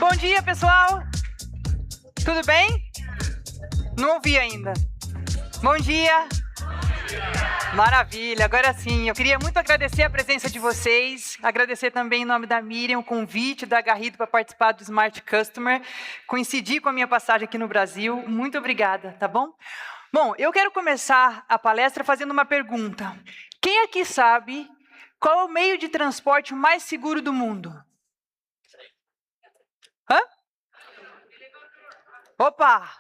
Bom dia, pessoal! Tudo bem? Não ouvi ainda. Bom dia! Maravilha, agora sim. Eu queria muito agradecer a presença de vocês, agradecer também em nome da Miriam o convite da Garrido para participar do Smart Customer, coincidir com a minha passagem aqui no Brasil. Muito obrigada, tá bom? Bom, eu quero começar a palestra fazendo uma pergunta. Quem aqui sabe qual é o meio de transporte mais seguro do mundo? Hã? Opa!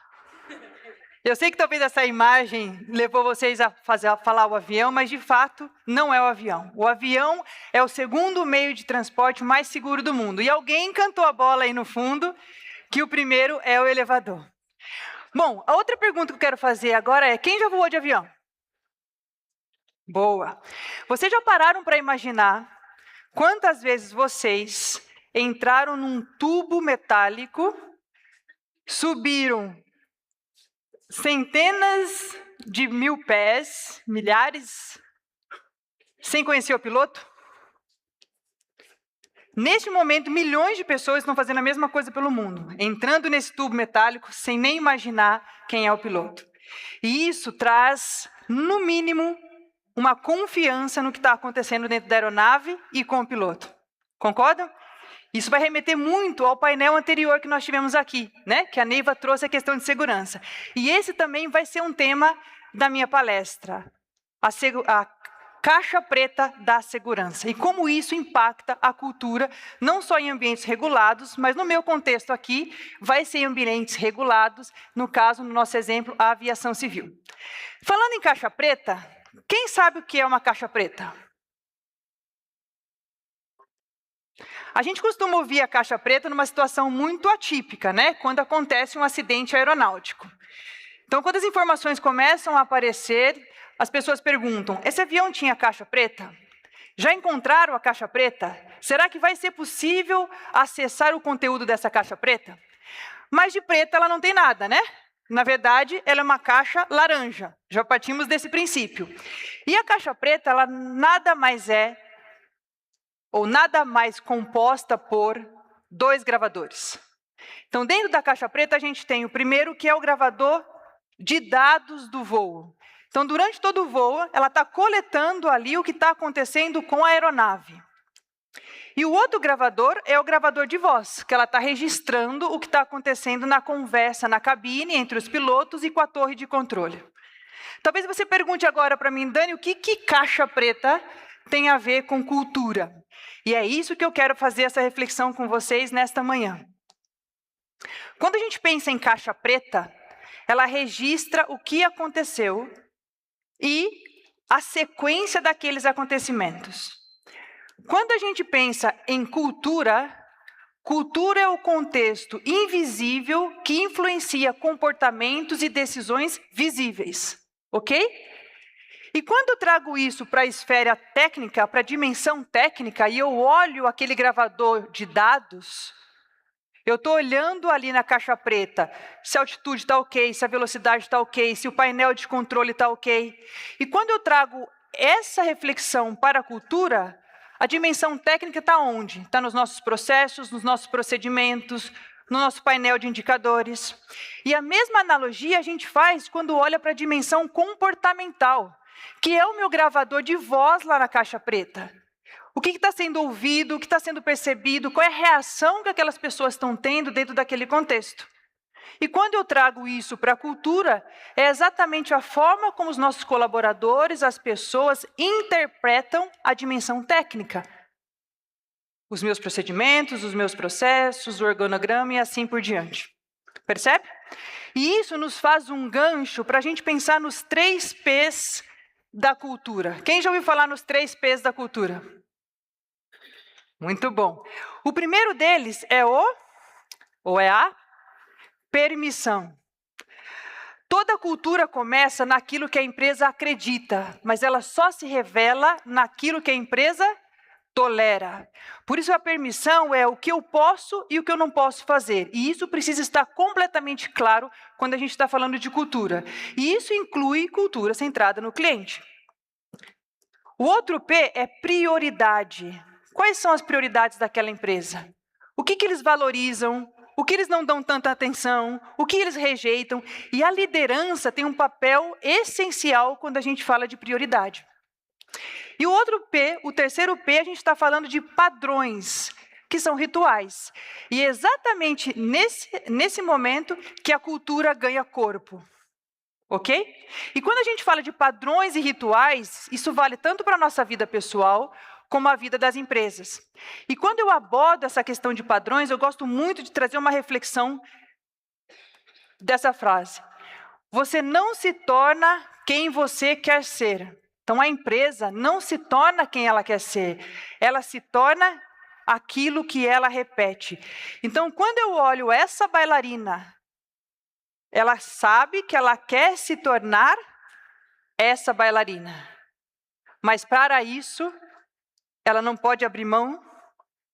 Eu sei que talvez essa imagem levou vocês a falar o avião, mas de fato não é o avião. O avião é o segundo meio de transporte mais seguro do mundo. E alguém cantou a bola aí no fundo que o primeiro é o elevador. Bom, a outra pergunta que eu quero fazer agora é: quem já voou de avião? Boa! Vocês já pararam para imaginar quantas vezes vocês entraram num tubo metálico, subiram centenas de mil pés, milhares, sem conhecer o piloto? Neste momento, milhões de pessoas estão fazendo a mesma coisa pelo mundo, entrando nesse tubo metálico sem nem imaginar quem é o piloto. E isso traz, no mínimo, uma confiança no que está acontecendo dentro da aeronave e com o piloto. Concordam? Isso vai remeter muito ao painel anterior que nós tivemos aqui, né? Que a Neiva trouxe a questão de segurança. E esse também vai ser um tema da minha palestra, a caixa preta da segurança. E como isso impacta a cultura, não só em ambientes regulados, mas no meu contexto aqui, vai ser em ambientes regulados, no caso, no nosso exemplo, a aviação civil. Falando em caixa preta, quem sabe o que é uma caixa preta? A gente costuma ouvir a caixa preta numa situação muito atípica, né? Quando acontece um acidente aeronáutico. Então, quando as informações começam a aparecer, as pessoas perguntam: esse avião tinha caixa preta? Já encontraram a caixa preta? Será que vai ser possível acessar o conteúdo dessa caixa preta? Mas de preta ela não tem nada, né? Na verdade, ela é uma caixa laranja. Já partimos desse princípio. E a caixa preta, ela nada mais é ou nada mais composta por dois gravadores. Então, dentro da caixa preta, a gente tem o primeiro, que é o gravador de dados do voo. Então, durante todo o voo, ela está coletando ali o que está acontecendo com a aeronave. E o outro gravador é o gravador de voz, que ela está registrando o que está acontecendo na conversa na cabine, entre os pilotos e com a torre de controle. Talvez você pergunte agora para mim: Dani, o que caixa preta tem a ver com cultura? E é isso que eu quero fazer essa reflexão com vocês nesta manhã. Quando a gente pensa em caixa preta, ela registra o que aconteceu e a sequência daqueles acontecimentos. Quando a gente pensa em cultura, cultura é o contexto invisível que influencia comportamentos e decisões visíveis, ok? E quando eu trago isso para a esfera técnica, para a dimensão técnica, e eu olho aquele gravador de dados, eu estou olhando ali na caixa preta se a altitude está ok, se a velocidade está ok, se o painel de controle está ok. E quando eu trago essa reflexão para a cultura, a dimensão técnica está onde? Está nos nossos processos, nos nossos procedimentos, no nosso painel de indicadores. E a mesma analogia a gente faz quando olha para a dimensão comportamental, que é o meu gravador de voz lá na caixa preta. O que está sendo ouvido, o que está sendo percebido, qual é a reação que aquelas pessoas estão tendo dentro daquele contexto. E quando eu trago isso para a cultura, é exatamente a forma como os nossos colaboradores, as pessoas, interpretam a dimensão técnica. Os meus procedimentos, os meus processos, o organograma e assim por diante. Percebe? E isso nos faz um gancho para a gente pensar nos 3 P's da cultura. Quem já ouviu falar nos 3 P's da cultura? Muito bom. O primeiro deles é a permissão. Toda cultura começa naquilo que a empresa acredita, mas ela só se revela naquilo que a empresa tolera. Por isso a permissão é o que eu posso e o que eu não posso fazer. E isso precisa estar completamente claro quando a gente está falando de cultura. E isso inclui cultura centrada no cliente. O outro P é prioridade. Quais são as prioridades daquela empresa? o que eles valorizam, o que eles não dão tanta atenção, o que eles rejeitam. E a liderança tem um papel essencial quando a gente fala de prioridade. E o outro P, o terceiro P, a gente está falando de padrões, que são rituais. E é exatamente nesse momento que a cultura ganha corpo. Ok? E quando a gente fala de padrões e rituais, isso vale tanto para a nossa vida pessoal, como a vida das empresas. E quando eu abordo essa questão de padrões, eu gosto muito de trazer uma reflexão dessa frase. Você não se torna quem você quer ser. Então, a empresa não se torna quem ela quer ser. Ela se torna aquilo que ela repete. Então, quando eu olho essa bailarina, ela sabe que ela quer se tornar essa bailarina. Mas, para isso, ela não pode abrir mão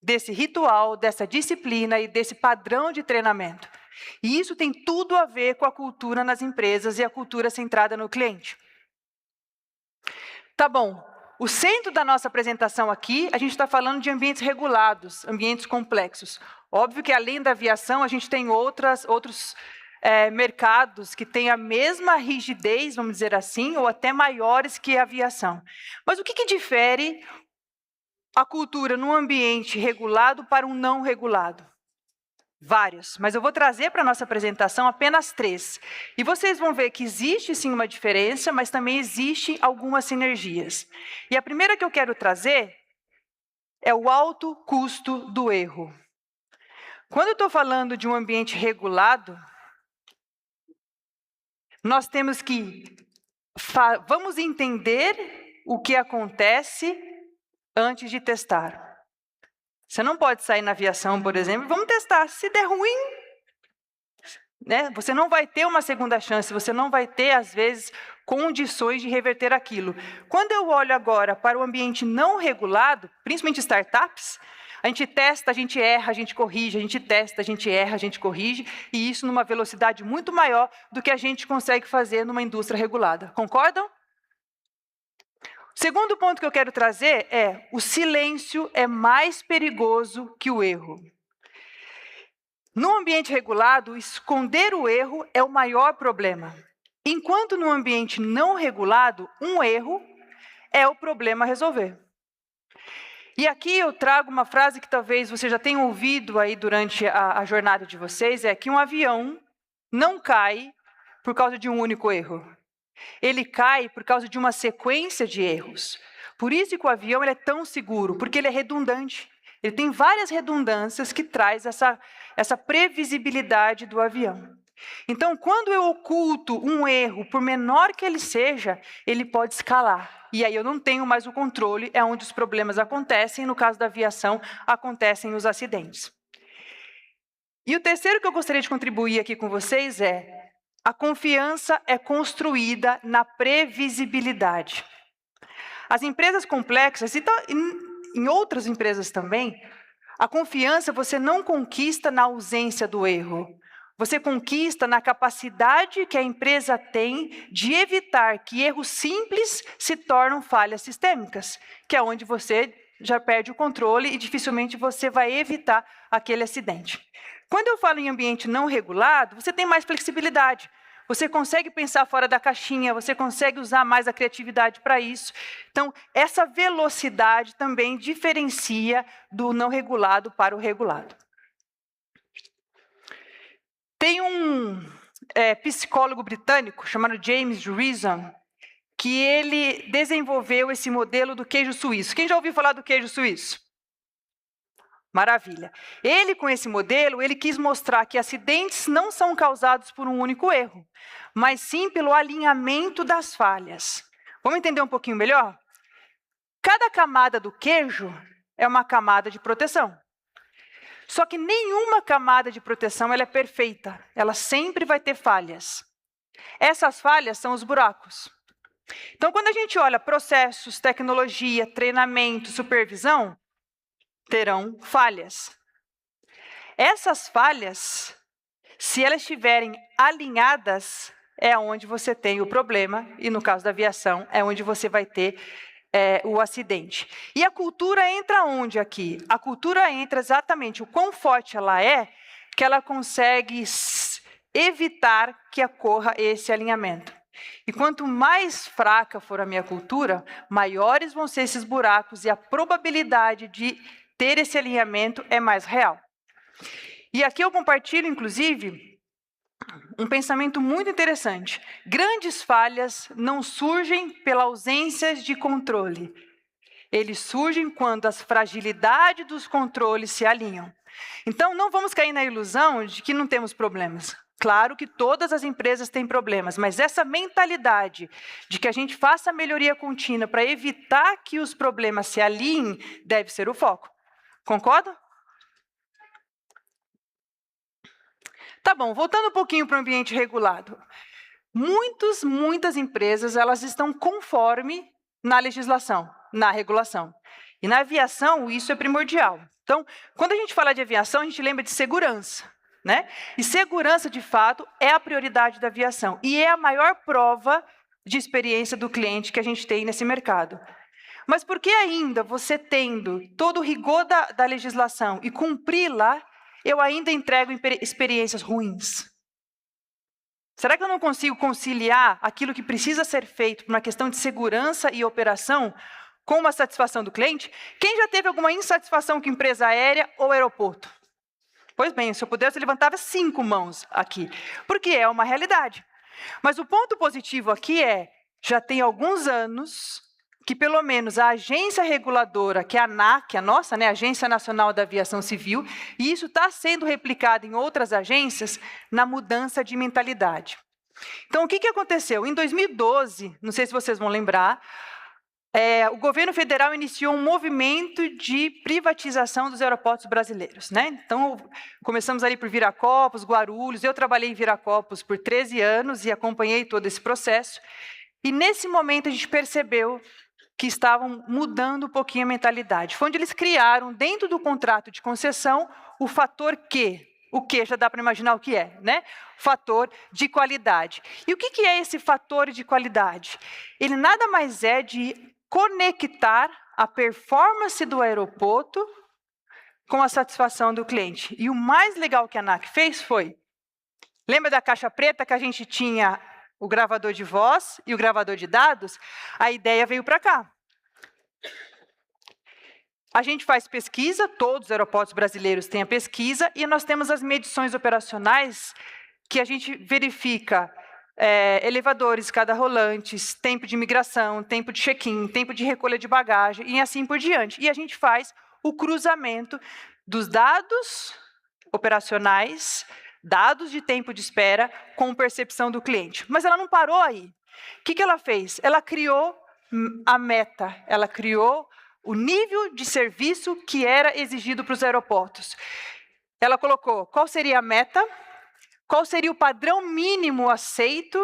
desse ritual, dessa disciplina e desse padrão de treinamento. E isso tem tudo a ver com a cultura nas empresas e a cultura centrada no cliente. Tá bom, o centro da nossa apresentação aqui, a gente está falando de ambientes regulados, ambientes complexos. Óbvio que além da aviação, a gente tem outros mercados que têm a mesma rigidez, vamos dizer assim, ou até maiores que a aviação. Mas o que difere a cultura num ambiente regulado para um não regulado? Vários, mas eu vou trazer para a nossa apresentação apenas 3. E vocês vão ver que existe sim uma diferença, mas também existem algumas sinergias. E a primeira que eu quero trazer é o alto custo do erro. Quando eu estou falando de um ambiente regulado, nós temos que vamos entender o que acontece antes de testar. Você não pode sair na aviação, por exemplo, vamos testar. Se der ruim, né, você não vai ter uma segunda chance, você não vai ter, às vezes, condições de reverter aquilo. Quando eu olho agora para o ambiente não regulado, principalmente startups, a gente testa, a gente erra, a gente corrige, a gente testa, a gente erra, a gente corrige, e isso numa velocidade muito maior do que a gente consegue fazer numa indústria regulada. Concordam? O segundo ponto que eu quero trazer é: o silêncio é mais perigoso que o erro. No ambiente regulado, esconder o erro é o maior problema. Enquanto no ambiente não regulado, um erro é o problema a resolver. E aqui eu trago uma frase que talvez você já tenha ouvido aí durante a jornada de vocês, é que um avião não cai por causa de um único erro. Ele cai por causa de uma sequência de erros. Por isso que o avião ele é tão seguro, porque ele é redundante. Ele tem várias redundâncias que traz essa previsibilidade do avião. Então, quando eu oculto um erro, por menor que ele seja, ele pode escalar. E aí eu não tenho mais o controle, é onde os problemas acontecem. No caso da aviação, acontecem os acidentes. E o terceiro que eu gostaria de contribuir aqui com vocês é: a confiança é construída na previsibilidade. As empresas complexas, e em outras empresas também, a confiança você não conquista na ausência do erro. Você conquista na capacidade que a empresa tem de evitar que erros simples se tornem falhas sistêmicas, que é onde você já perde o controle e dificilmente você vai evitar aquele acidente. Quando eu falo em ambiente não regulado, você tem mais flexibilidade. Você consegue pensar fora da caixinha, você consegue usar mais a criatividade para isso. Então, essa velocidade também diferencia do não regulado para o regulado. Tem um psicólogo britânico chamado James Reason, que ele desenvolveu esse modelo do queijo suíço. Quem já ouviu falar do queijo suíço? Maravilha. Ele, com esse modelo, ele quis mostrar que acidentes não são causados por um único erro, mas sim pelo alinhamento das falhas. Vamos entender um pouquinho melhor? Cada camada do queijo é uma camada de proteção. Só que nenhuma camada de proteção ela é perfeita. Ela sempre vai ter falhas. Essas falhas são os buracos. Então, quando a gente olha processos, tecnologia, treinamento, supervisão, terão falhas. Essas falhas, se elas estiverem alinhadas, é onde você tem o problema, e no caso da aviação, é onde você vai ter o acidente. E a cultura entra onde aqui? A cultura entra exatamente o quão forte ela é, que ela consegue evitar que ocorra esse alinhamento. E quanto mais fraca for a minha cultura, maiores vão ser esses buracos e a probabilidade de ter esse alinhamento é mais real. E aqui eu compartilho, inclusive, um pensamento muito interessante. Grandes falhas não surgem pela ausência de controle. Eles surgem quando as fragilidades dos controles se alinham. Então, não vamos cair na ilusão de que não temos problemas. Claro que todas as empresas têm problemas, mas essa mentalidade de que a gente faça melhoria contínua para evitar que os problemas se alinhem deve ser o foco. Concorda? Tá bom, voltando um pouquinho para o ambiente regulado. Muitas empresas elas estão conforme na legislação, na regulação. E na aviação, isso é primordial. Então, quando a gente fala de aviação, a gente lembra de segurança. Né? E segurança, de fato, é a prioridade da aviação. E é a maior prova de experiência do cliente que a gente tem nesse mercado. Mas por que ainda, você tendo todo o rigor da legislação e cumpri-la, eu ainda entrego experiências ruins? Será que eu não consigo conciliar aquilo que precisa ser feito por uma questão de segurança e operação com uma satisfação do cliente? Quem já teve alguma insatisfação com empresa aérea ou aeroporto? Pois bem, se eu pudesse, eu levantava 5 mãos aqui, porque é uma realidade. Mas o ponto positivo aqui é, já tem alguns anos que pelo menos a agência reguladora, que é a ANAC, a nossa, né, Agência Nacional da Aviação Civil, e isso está sendo replicado em outras agências na mudança de mentalidade. Então, o que aconteceu? Em 2012, não sei se vocês vão lembrar, o governo federal iniciou um movimento de privatização dos aeroportos brasileiros. Né? Então, começamos ali por Viracopos, Guarulhos. Eu trabalhei em Viracopos por 13 anos e acompanhei todo esse processo. E, nesse momento, a gente percebeu que estavam mudando um pouquinho a mentalidade. Foi onde eles criaram, dentro do contrato de concessão, o fator Q. O que já dá para imaginar o que é, né? Fator de qualidade. E o que é esse fator de qualidade? Ele nada mais é de conectar a performance do aeroporto com a satisfação do cliente. E o mais legal que a ANAC fez foi, lembra da caixa preta que a gente tinha o gravador de voz e o gravador de dados? A ideia veio para cá. A gente faz pesquisa, todos os aeroportos brasileiros têm a pesquisa, e nós temos as medições operacionais que a gente verifica elevadores, escada rolantes, tempo de migração, tempo de check-in, tempo de recolha de bagagem e assim por diante. E a gente faz o cruzamento dos dados operacionais, dados de tempo de espera com percepção do cliente. Mas ela não parou aí. O que ela fez? Ela criou a meta, ela criou o nível de serviço que era exigido para os aeroportos. Ela colocou qual seria a meta, qual seria o padrão mínimo aceito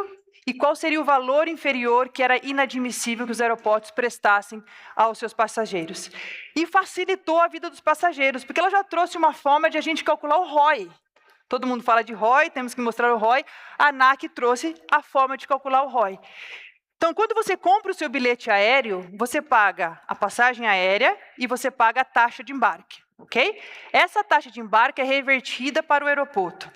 e qual seria o valor inferior que era inadmissível que os aeroportos prestassem aos seus passageiros. E facilitou a vida dos passageiros, porque ela já trouxe uma forma de a gente calcular o ROI. Todo mundo fala de ROI, temos que mostrar o ROI. A ANAC trouxe a forma de calcular o ROI. Então, quando você compra o seu bilhete aéreo, você paga a passagem aérea e você paga a taxa de embarque, ok? Essa taxa de embarque é revertida para o aeroporto.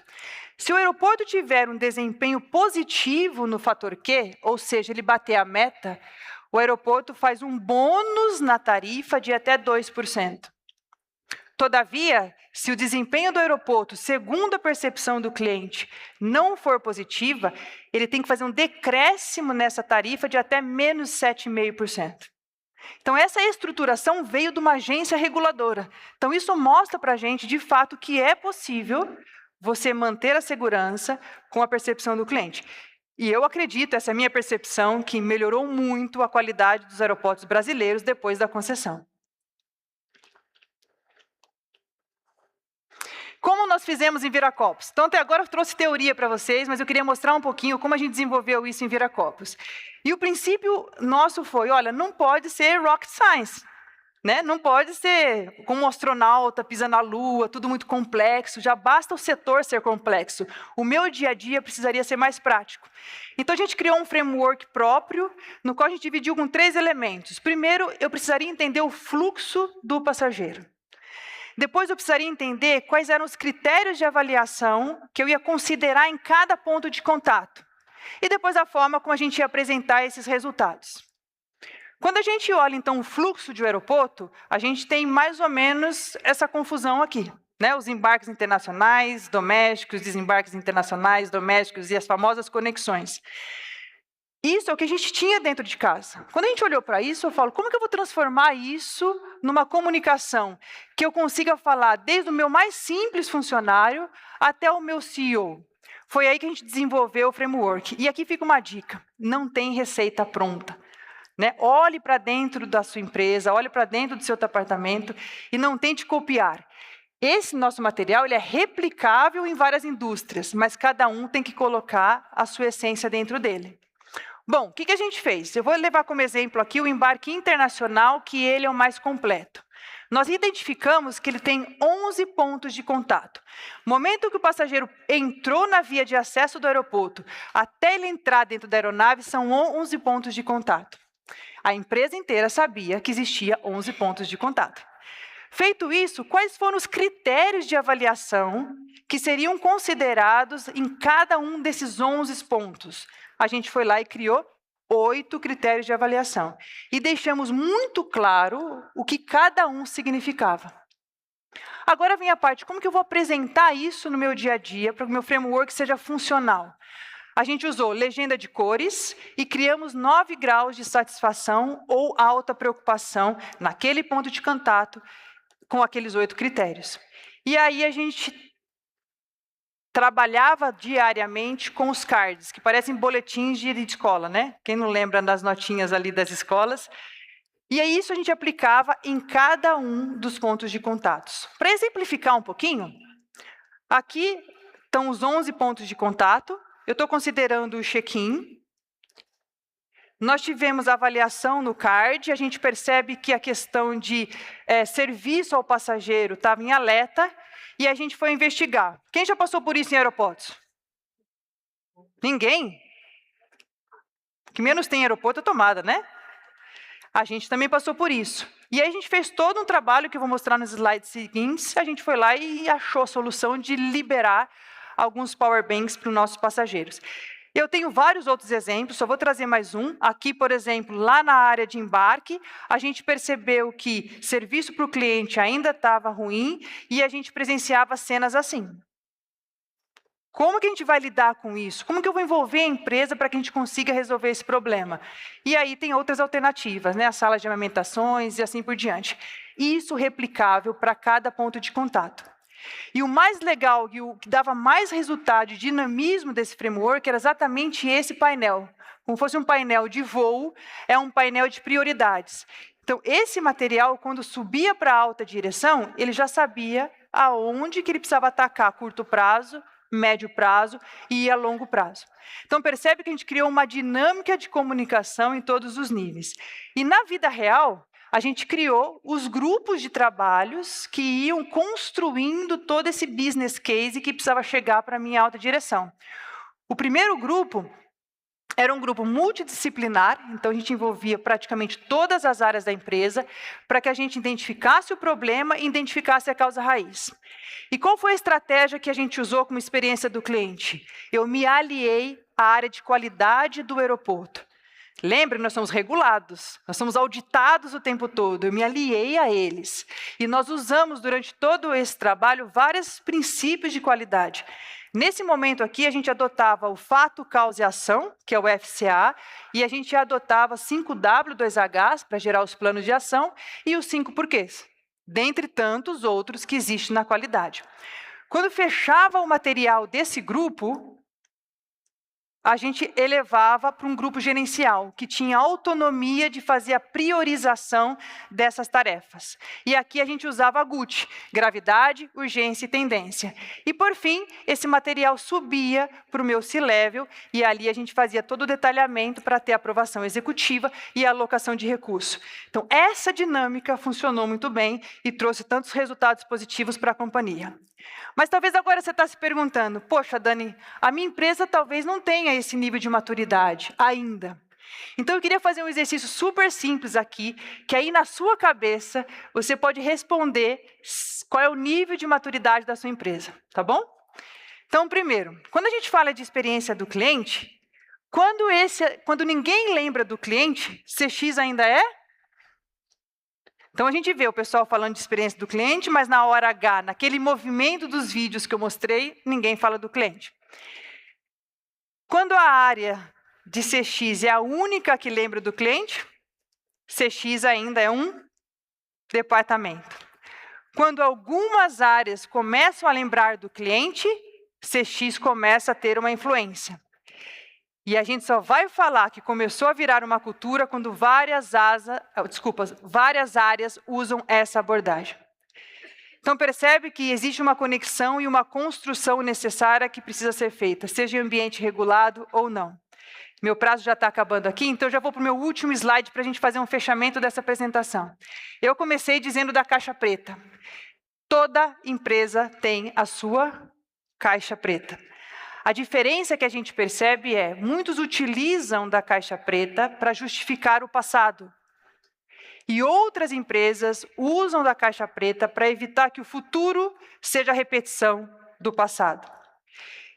Se o aeroporto tiver um desempenho positivo no fator Q, ou seja, ele bater a meta, o aeroporto faz um bônus na tarifa de até 2%. Todavia, se o desempenho do aeroporto, segundo a percepção do cliente, não for positiva, ele tem que fazer um decréscimo nessa tarifa de até menos 7,5%. Então, essa estruturação veio de uma agência reguladora. Então, isso mostra para a gente, de fato, que é possível você manter a segurança com a percepção do cliente. E eu acredito, essa é a minha percepção, que melhorou muito a qualidade dos aeroportos brasileiros depois da concessão. Como nós fizemos em Viracopos? Então, até agora eu trouxe teoria para vocês, mas eu queria mostrar um pouquinho como a gente desenvolveu isso em Viracopos. E o princípio nosso foi, olha, não pode ser rocket science. né? Não pode ser como um astronauta, pisa na Lua, tudo muito complexo, já basta o setor ser complexo. O meu dia a dia precisaria ser mais prático. Então, a gente criou um framework próprio, no qual a gente dividiu com 3 elementos. Primeiro, eu precisaria entender o fluxo do passageiro. Depois, eu precisaria entender quais eram os critérios de avaliação que eu ia considerar em cada ponto de contato. E depois, a forma como a gente ia apresentar esses resultados. Quando a gente olha, então, o fluxo de um aeroporto, a gente tem mais ou menos essa confusão aqui, né? Os embarques internacionais, domésticos, desembarques internacionais, domésticos e as famosas conexões. Isso é o que a gente tinha dentro de casa. Quando a gente olhou para isso, eu falo, como que eu vou transformar isso numa comunicação que eu consiga falar desde o meu mais simples funcionário até o meu CEO? Foi aí que a gente desenvolveu o framework. E aqui fica uma dica, não tem receita pronta. Né? Olhe para dentro da sua empresa, olhe para dentro do seu departamento e não tente copiar. Esse nosso material ele é replicável em várias indústrias, mas cada um tem que colocar a sua essência dentro dele. Bom, o que a gente fez? Eu vou levar como exemplo aqui o embarque internacional, que ele é o mais completo. Nós identificamos que ele tem 11 pontos de contato. No momento que o passageiro entrou na via de acesso do aeroporto, até ele entrar dentro da aeronave, são 11 pontos de contato. A empresa inteira sabia que existia 11 pontos de contato. Feito isso, quais foram os critérios de avaliação que seriam considerados em cada um desses 11 pontos? A gente foi lá e criou 8 critérios de avaliação. E deixamos muito claro o que cada um significava. Agora vem a parte, como que eu vou apresentar isso no meu dia a dia para que o meu framework seja funcional? A gente usou legenda de cores e criamos 9 graus de satisfação ou alta preocupação naquele ponto de contato com aqueles 8 critérios. E aí a gente trabalhava diariamente com os cards, que parecem boletins de escola, né? Quem não lembra das notinhas ali das escolas? E aí isso a gente aplicava em cada um dos pontos de contatos. Para exemplificar um pouquinho, aqui estão os 11 pontos de contato. Eu estou considerando o check-in. Nós tivemos avaliação no card, a gente percebe que a questão de serviço ao passageiro estava em alerta, e a gente foi investigar. Quem já passou por isso em aeroportos? Ninguém? O que menos tem em aeroporto é tomada, né? A gente também passou por isso. E aí a gente fez todo um trabalho, que eu vou mostrar nos slides seguintes, a gente foi lá e achou a solução de liberar alguns power banks para os nossos passageiros. Eu tenho vários outros exemplos, só vou trazer mais um. Aqui, por exemplo, lá na área de embarque, a gente percebeu que serviço para o cliente ainda estava ruim e a gente presenciava cenas assim. Como que a gente vai lidar com isso? Como que eu vou envolver a empresa para que a gente consiga resolver esse problema? E aí tem outras alternativas, né? As salas de amamentações e assim por diante. Isso replicável para cada ponto de contato. E o mais legal e o que dava mais resultado e dinamismo desse framework era exatamente esse painel. Como fosse um painel de voo, é um painel de prioridades. Então, esse material, quando subia para a alta direção, ele já sabia aonde que ele precisava atacar a curto prazo, médio prazo e a longo prazo. Então, percebe que a gente criou uma dinâmica de comunicação em todos os níveis. E na vida real, a gente criou os grupos de trabalhos que iam construindo todo esse business case que precisava chegar para a minha alta direção. O primeiro grupo era um grupo multidisciplinar, então a gente envolvia praticamente todas as áreas da empresa para que a gente identificasse o problema e identificasse a causa raiz. E qual foi a estratégia que a gente usou como experiência do cliente? Eu me aliei à área de qualidade do aeroporto. Lembre, nós somos regulados, nós somos auditados o tempo todo, eu me aliei a eles. E nós usamos, durante todo esse trabalho, vários princípios de qualidade. Nesse momento aqui, a gente adotava o fato, causa e ação, que é o FCA, e a gente adotava 5W2Hs para gerar os planos de ação e os 5 porquês, dentre tantos outros que existem na qualidade. Quando fechava o material desse grupo, a gente elevava para um grupo gerencial, que tinha autonomia de fazer a priorização dessas tarefas. E aqui a gente usava a GUT, gravidade, urgência e tendência. E, por fim, esse material subia para o meu C-Level, e ali a gente fazia todo o detalhamento para ter aprovação executiva e alocação de recurso. Então, essa dinâmica funcionou muito bem e trouxe tantos resultados positivos para a companhia. Mas talvez agora você está se perguntando, poxa, Dani, a minha empresa talvez não tenha esse nível de maturidade ainda. Então, eu queria fazer um exercício super simples aqui, que aí na sua cabeça você pode responder qual é o nível de maturidade da sua empresa, tá bom? Então, primeiro, quando a gente fala de experiência do cliente, quando ninguém lembra do cliente, CX ainda é? Então, a gente vê o pessoal falando de experiência do cliente, mas na hora H, naquele movimento dos vídeos que eu mostrei, ninguém fala do cliente. Quando a área de CX é a única que lembra do cliente, CX ainda é um departamento. Quando algumas áreas começam a lembrar do cliente, CX começa a ter uma influência. E a gente só vai falar que começou a virar uma cultura quando várias áreas usam essa abordagem. Então, percebe que existe uma conexão e uma construção necessária que precisa ser feita, seja em ambiente regulado ou não. Meu prazo já está acabando aqui, então já vou para o meu último slide para a gente fazer um fechamento dessa apresentação. Eu comecei dizendo da caixa preta. Toda empresa tem a sua caixa preta. A diferença que a gente percebe é, muitos utilizam da caixa preta para justificar o passado. E outras empresas usam da caixa preta para evitar que o futuro seja a repetição do passado.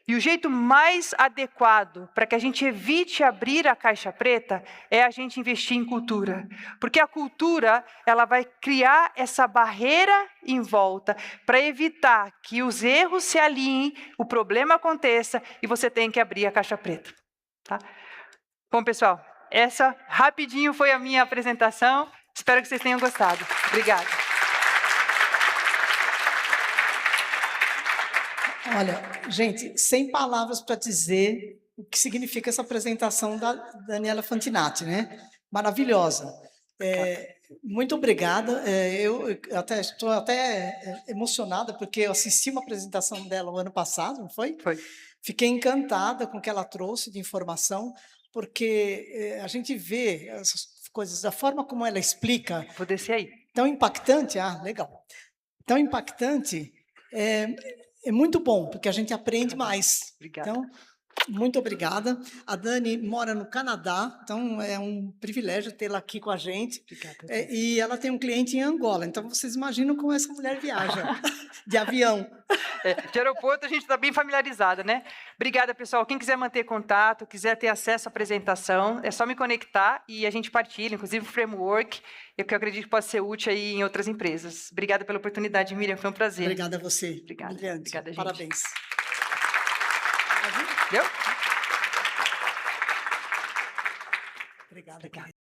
E o jeito mais adequado para que a gente evite abrir a caixa preta é a gente investir em cultura. Porque a cultura, ela vai criar essa barreira em volta para evitar que os erros se alinhem, o problema aconteça e você tenha que abrir a caixa preta. Tá? Bom, pessoal, essa rapidinho foi a minha apresentação. Espero que vocês tenham gostado. Obrigada. Olha, gente, sem palavras para dizer o que significa essa apresentação da Daniela Fantinatti, né? Maravilhosa. Muito obrigada. Eu estou até emocionada, porque eu assisti uma apresentação dela o ano passado, não foi? Foi. Fiquei encantada com o que ela trouxe de informação, porque a gente vê essas coisas, da forma como ela explica. Vou descer aí. Tão impactante, legal. Tão impactante, é muito bom, porque a gente aprende mais. Obrigada. Então, muito obrigada. A Dani mora no Canadá, então é um privilégio tê-la aqui com a gente. Obrigada. E ela tem um cliente em Angola, então vocês imaginam como essa mulher viaja, de avião. De aeroporto a gente está bem familiarizada, né? Obrigada, pessoal. Quem quiser manter contato, quiser ter acesso à apresentação, é só me conectar e a gente partilha, inclusive o framework, que eu acredito que pode ser útil aí em outras empresas. Obrigada pela oportunidade, Miriam, foi um prazer. Obrigada a você. Obrigada. Brilhante. Obrigada, gente. Parabéns. Deu? Obrigada.